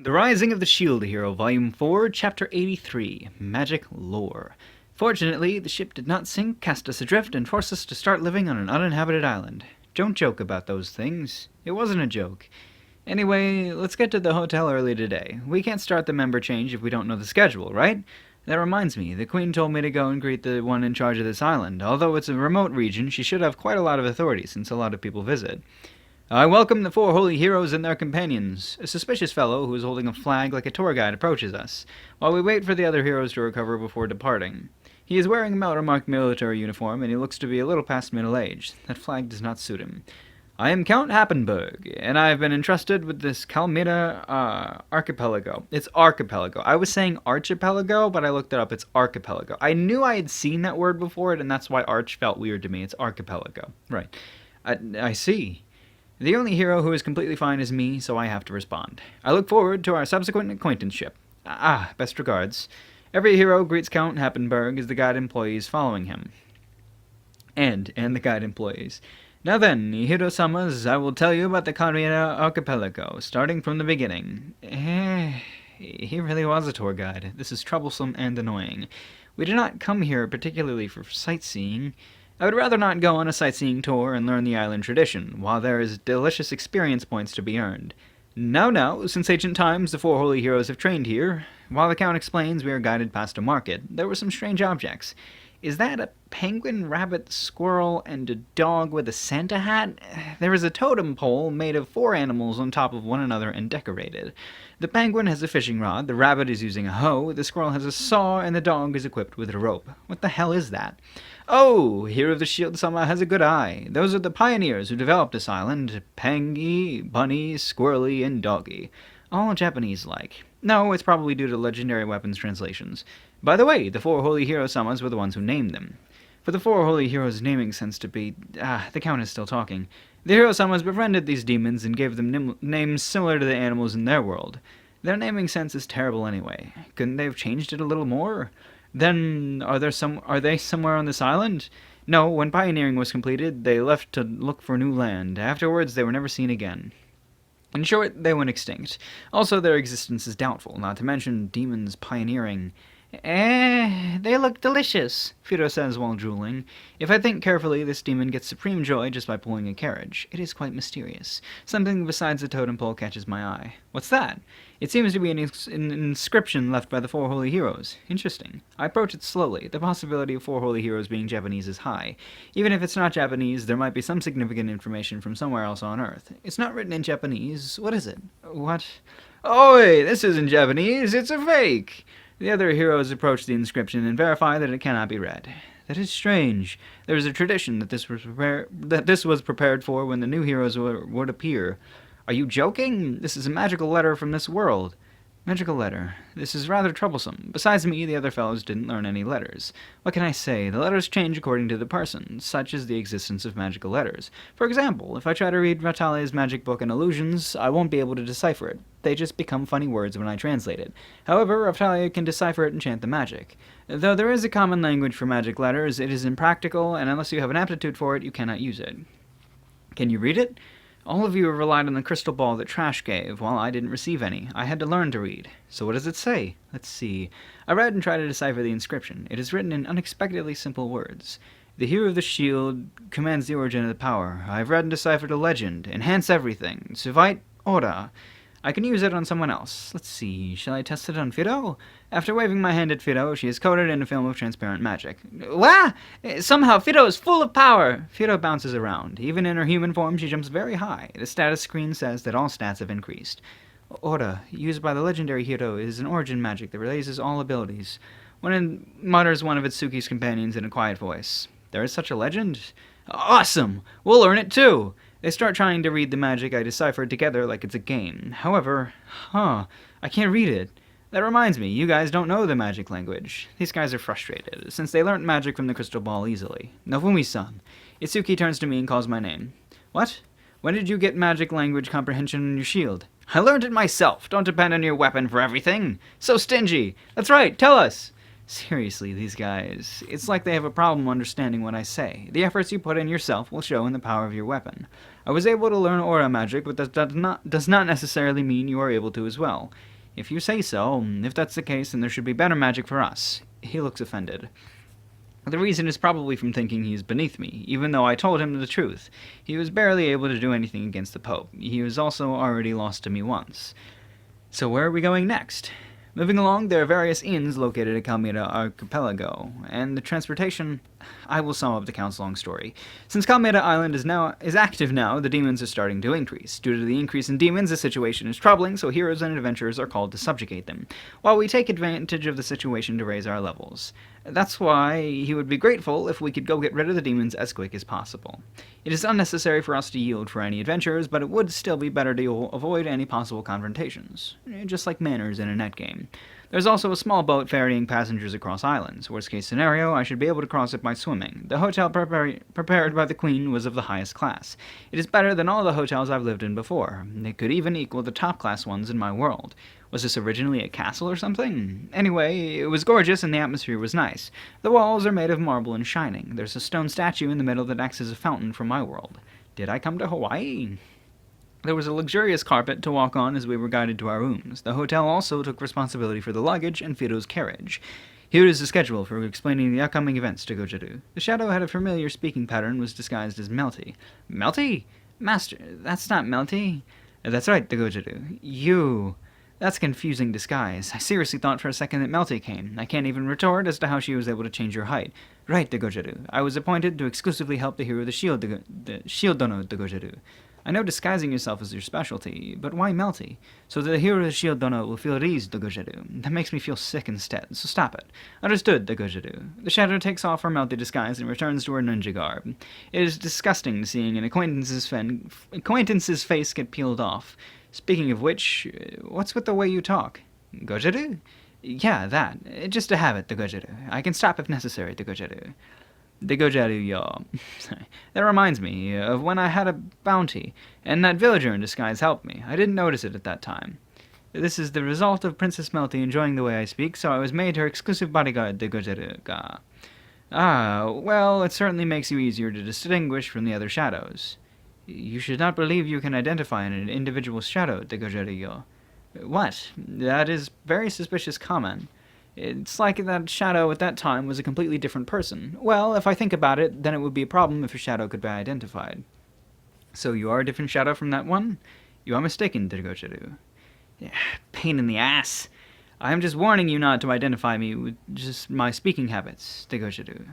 The Rising of the Shield Hero, Volume 4, Chapter 83, Magic Lore. Fortunately, the ship did not sink, cast us adrift, and force us to start living on an uninhabited island. Don't joke about those things. It wasn't a joke. Anyway, let's get to the hotel early today. We can't start the member change if we don't know the schedule, right? That reminds me, the Queen told me to go and greet the one in charge of this island. Although it's a remote region, she should have quite a lot of authority since a lot of people visit. I welcome the four holy heroes and their companions. A suspicious fellow who is holding a flag like a tour guide approaches us, while we wait for the other heroes to recover before departing. He is wearing a well-marked military uniform, and he looks to be a little past middle age. That flag does not suit him. I am Count Happenberg, and I have been entrusted with this Calmida archipelago. It's archipelago. I was saying archipelago, but I looked it up. It's archipelago. I knew I had seen that word before, and that's why arch felt weird to me. It's archipelago. Right. I see. The only hero who is completely fine is me, so I have to respond. I look forward to our subsequent acquaintanceship. Best regards. Every hero greets Count Happenberg as the guide employees following him. And the guide employees. Now then, Hiro-samas, I will tell you about the Karina Archipelago, starting from the beginning. He really was a tour guide. This is troublesome and annoying. We did not come here particularly for sightseeing. I would rather not go on a sightseeing tour and learn the island tradition, while there is delicious experience points to be earned. Now, since ancient times the four holy heroes have trained here. While the Count explains we are guided past a market, there were some strange objects. Is that a penguin, rabbit, squirrel, and a dog with a Santa hat? There is a totem pole made of 4 animals on top of one another and decorated. The penguin has a fishing rod, the rabbit is using a hoe, the squirrel has a saw, and the dog is equipped with a rope. What the hell is that? Oh, Hero of the Shield Sama has a good eye. Those are the pioneers who developed this island. Pangy, Bunny, Squirrely, and Doggy. All Japanese-like. No, it's probably due to legendary weapons translations. By the way, the four holy hero-samas were the ones who named them. For the four holy heroes' naming sense to be... the Count is still talking. The hero-samas befriended these demons and gave them names similar to the animals in their world. Their naming sense is terrible anyway. Couldn't they have changed it a little more? Then, are they somewhere on this island? No, when pioneering was completed, they left to look for new land. Afterwards, they were never seen again. In short, they went extinct. Also, their existence is doubtful, not to mention demons pioneering. They look delicious, Firo says while drooling. If I think carefully, this demon gets supreme joy just by pulling a carriage. It is quite mysterious. Something besides the totem pole catches my eye. What's that? It seems to be an inscription left by the four holy heroes. Interesting. I approach it slowly. The possibility of four holy heroes being Japanese is high. Even if it's not Japanese, there might be some significant information from somewhere else on Earth. It's not written in Japanese. What is it? What? Oi! This isn't Japanese. It's a fake! The other heroes approach the inscription and verify that it cannot be read. That is strange. There is a tradition that this was prepared for when the new heroes would appear. Are you joking? This is a magical letter from this world. Magical letter. This is rather troublesome. Besides me, the other fellows didn't learn any letters. What can I say? The letters change according to the person. Such is the existence of magical letters. For example, if I try to read Ratale's magic book in illusions, I won't be able to decipher it. They just become funny words when I translate it. However, Ratale can decipher it and chant the magic. Though there is a common language for magic letters, it is impractical, and unless you have an aptitude for it, you cannot use it. Can you read it? All of you have relied on the crystal ball that Trash gave, while I didn't receive any. I had to learn to read. So what does it say? Let's see. I read and tried to decipher the inscription. It is written in unexpectedly simple words. The hero of the shield commands the origin of the power. I have read and deciphered a legend. Enhance everything. Suvite ora. I can use it on someone else. Let's see. Shall I test it on Fido? After waving my hand at Fido, she is coated in a film of transparent magic. Wah! Somehow Fido is full of power! Fido bounces around. Even in her human form, she jumps very high. The status screen says that all stats have increased. Ora, used by the legendary hero, is an origin magic that raises all abilities. Mutters one of Itsuki's companions in a quiet voice. There is such a legend? Awesome! We'll learn it too! They start trying to read the magic I deciphered together like it's a game. However, I can't read it. That reminds me, you guys don't know the magic language. These guys are frustrated, since they learnt magic from the crystal ball easily. Nofumi-san. Itsuki turns to me and calls my name. What? When did you get magic language comprehension in your shield? I learned it myself. Don't depend on your weapon for everything. So stingy. That's right, tell us. Seriously, these guys, it's like they have a problem understanding what I say. The efforts you put in yourself will show in the power of your weapon. I was able to learn aura magic, but that does not necessarily mean you are able to as well. If you say so, if that's the case, then there should be better magic for us. He looks offended. The reason is probably from thinking he is beneath me, even though I told him the truth. He was barely able to do anything against the Pope. He was also already lost to me once. So where are we going next? Moving along, there are various inns located at Calmeda Archipelago, and the transportation... I will sum up the count's long story. Since Calmeda Island is active now, the demons are starting to increase. Due to the increase in demons, the situation is troubling, so heroes and adventurers are called to subjugate them, while we take advantage of the situation to raise our levels. That's why he would be grateful if we could go get rid of the demons as quick as possible. It is unnecessary for us to yield for any adventurers, but it would still be better to avoid any possible confrontations, just like manners in a net game. There's also a small boat ferrying passengers across islands. Worst case scenario, I should be able to cross it by swimming. The hotel prepared by the Queen was of the highest class. It is better than all the hotels I've lived in before. It could even equal the top-class ones in my world. Was this originally a castle or something? Anyway, it was gorgeous and the atmosphere was nice. The walls are made of marble and shining. There's a stone statue in the middle that acts as a fountain from my world. Did I come to Hawaii? There was a luxurious carpet to walk on as we were guided to our rooms. The hotel also took responsibility for the luggage and Fido's carriage. Here is the schedule for explaining the upcoming events to Gojaru. The shadow had a familiar speaking pattern, was disguised as Melty. Melty? Master, that's not Melty. That's right, the Gojaru. You. That's a confusing disguise. I seriously thought for a second that Melty came. I can't even retort as to how she was able to change her height. Right, the Gojaru. I was appointed to exclusively help the hero of the Shield Dono, the Gojaru. I know disguising yourself is your specialty, but why Melty? So that the hero of the Shield Dono will feel at ease, the Gojaru. That makes me feel sick instead, so stop it. Understood, the Gojaru. The shadow takes off her Melty disguise and returns to her ninja garb. It is disgusting seeing an acquaintance's face get peeled off. Speaking of which, what's with the way you talk? Gojaru? Yeah, that. Just a habit, the Gojaru. I can stop if necessary, the Gojaru. The Gojaru, y'all. That reminds me of when I had a bounty, and that villager in disguise helped me. I didn't notice it at that time. This is the result of Princess Melty enjoying the way I speak, so I was made her exclusive bodyguard, the Gojaru. Ah, well, it certainly makes you easier to distinguish from the other shadows. You should not believe you can identify an individual shadow, the Gojaru. What? That is very suspicious comment. It's like that shadow at that time was a completely different person. Well, if I think about it, then it would be a problem if a shadow could be identified. So you are a different shadow from that one? You are mistaken, Gojaru. Pain in the ass. I am just warning you not to identify me with just my speaking habits, Gojaru.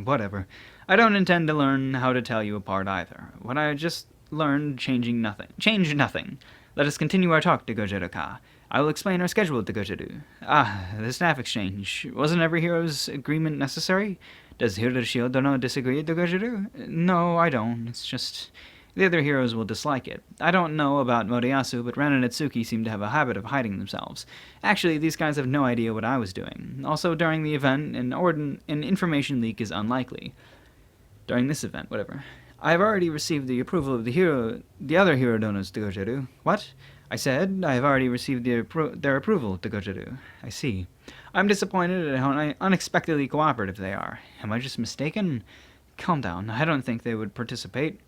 Whatever. I don't intend to learn how to tell you apart either. What I just learned change nothing. Let us continue our talk, Gojaru-ka. I will explain our schedule, Gojaru. Ah, the staff exchange. Wasn't every hero's agreement necessary? Does Hero Shield Dono disagree, Gojaru? No, I don't. It's just... the other heroes will dislike it. I don't know about Moriyasu, but Ren and Itsuki seem to have a habit of hiding themselves. Actually, these guys have no idea what I was doing. Also, during the event, an information leak is unlikely. During this event, whatever. I have already received the approval of the other hero donos, Gojaru. What? I said I have already received their approval, Gojaru. I see. I'm disappointed at how unexpectedly cooperative they are. Am I just mistaken? Calm down. I didn't think they would participate.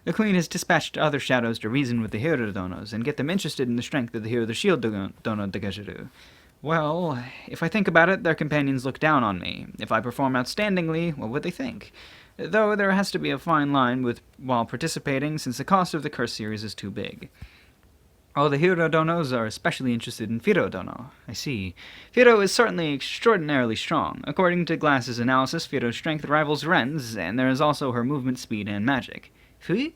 The Queen has dispatched other shadows to reason with the hero donos and get them interested in the strength of the hero of the Shield Dono, Gojaru. Well, if I think about it, their companions look down on me. If I perform outstandingly, what would they think? Though there has to be a fine line while participating, since the cost of the curse series is too big. All the hero donos are especially interested in Firo Dono. I see. Firo is certainly extraordinarily strong. According to Glass's analysis, Firo's strength rivals Ren's, and there is also her movement speed and magic. Fui?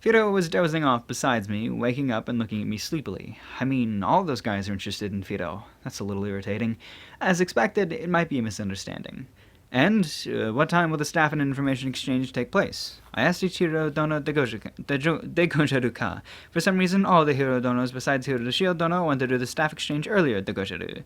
Firo was dozing off beside me, waking up and looking at me sleepily. I mean, all those guys are interested in Firo. That's a little irritating. As expected, it might be a misunderstanding. And what time will the staff and information exchange take place? I asked Ichiro Dono de Gojaru-ka. For some reason, all the hero donos besides Hero the Shield Dono want to do the staff exchange earlier, de Gojaru.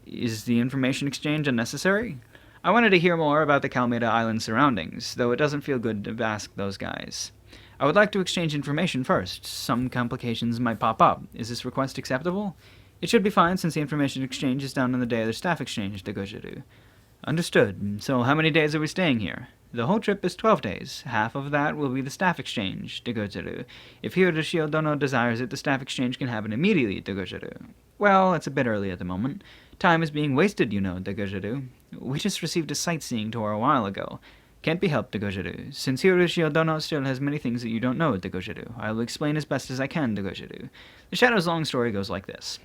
Is the information exchange unnecessary? I wanted to hear more about the Calmeda Island surroundings, though it doesn't feel good to ask those guys. I would like to exchange information first. Some complications might pop up. Is this request acceptable? It should be fine since the information exchange is down on the day of the staff exchange, Degojiru. Understood. So how many days are we staying here? The whole trip is 12 days. Half of that will be the staff exchange, Degojiru. If Hiroshio Dono desires it, the staff exchange can happen immediately, Degojiru. Well, it's a bit early at the moment. Time is being wasted, you know, Degojiru. We just received a sightseeing tour a while ago. Can't be helped, Degojiru. Since Hiroshio Dono still has many things that you don't know, Degojiru, I will explain as best as I can, Degojiru. The Shadow's long story goes like this.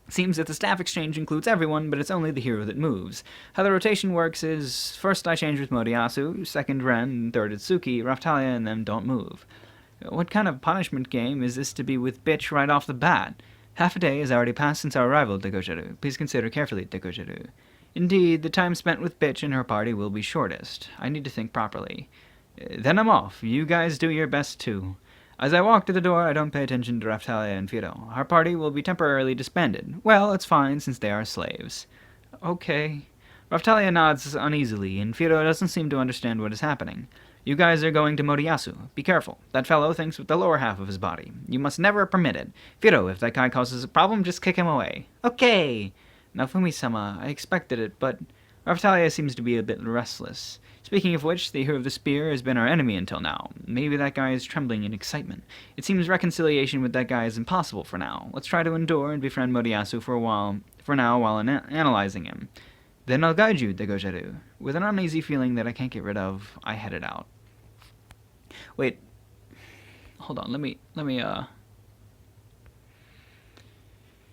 Seems that the staff exchange includes everyone, but it's only the hero that moves. How the rotation works is, first I change with Moriyasu, second Ren, third Itsuki, Raftalia, and then don't move. What kind of punishment game is this to be with bitch right off the bat? Half a day has already passed since our arrival, Degojiru. Please consider carefully, Degojiru. Indeed, the time spent with bitch and her party will be shortest. I need to think properly. Then I'm off. You guys do your best too. As I walk to the door, I don't pay attention to Raftalia and Fido. Our party will be temporarily disbanded. Well, it's fine, since they are slaves. Okay. Raftalia nods uneasily, and Fido doesn't seem to understand what is happening. You guys are going to Moriyasu. Be careful. That fellow thinks with the lower half of his body. You must never permit it. Fido, if that guy causes a problem, just kick him away. Okay. Now, Fumi-sama, I expected it, but Raftalia seems to be a bit restless. Speaking of which, the hero of the spear has been our enemy until now. Maybe that guy is trembling in excitement. It seems reconciliation with that guy is impossible for now. Let's try to endure and befriend Moriyasu for now while analyzing him. Then I'll guide you, Degojiru. With an uneasy feeling that I can't get rid of, I headed out. Wait. Hold on, let me,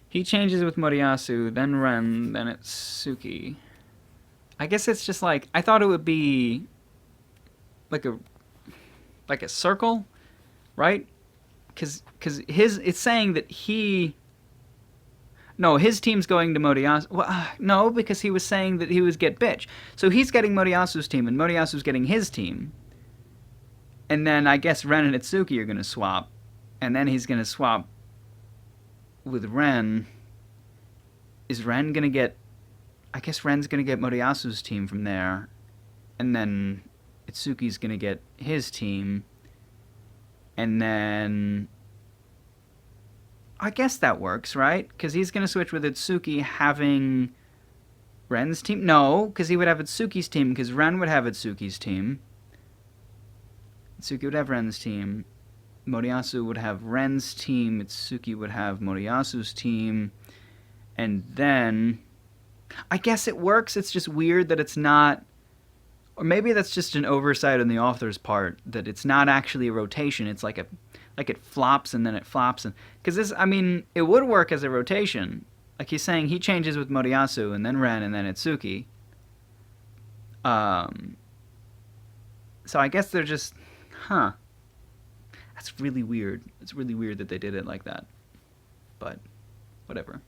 He changes with Moriyasu, then Ren, then Itsuki. I guess it's just like, I thought it would be like a circle, right? Because it's saying that his team's going to Moriyasu. Well, no, because he was saying that he was get bitch. So he's getting Moriyasu's team, and Moriyasu's getting his team. And then I guess Ren and Itsuki are going to swap. And then he's going to swap with Ren. Is Ren going to get... I guess Ren's going to get Moriyasu's team from there. And then Itsuki's going to get his team. And then... I guess that works, right? Because he's going to switch with Itsuki having Ren's team. No, because he would have Itsuki's team, because Ren would have Itsuki's team. Itsuki would have Ren's team. Moriyasu would have Ren's team. Itsuki would have Moriyasu's team. And then... I guess it works. It's just weird that it's not... Or maybe that's just an oversight on the author's part, that it's not actually a rotation. It's like it flops and then it flops. Because this, I mean, it would work as a rotation. Like he's saying he changes with Moriyasu and then Ren and then Itsuki. So I guess they're just... Huh. That's really weird. It's really weird that they did it like that. But, whatever.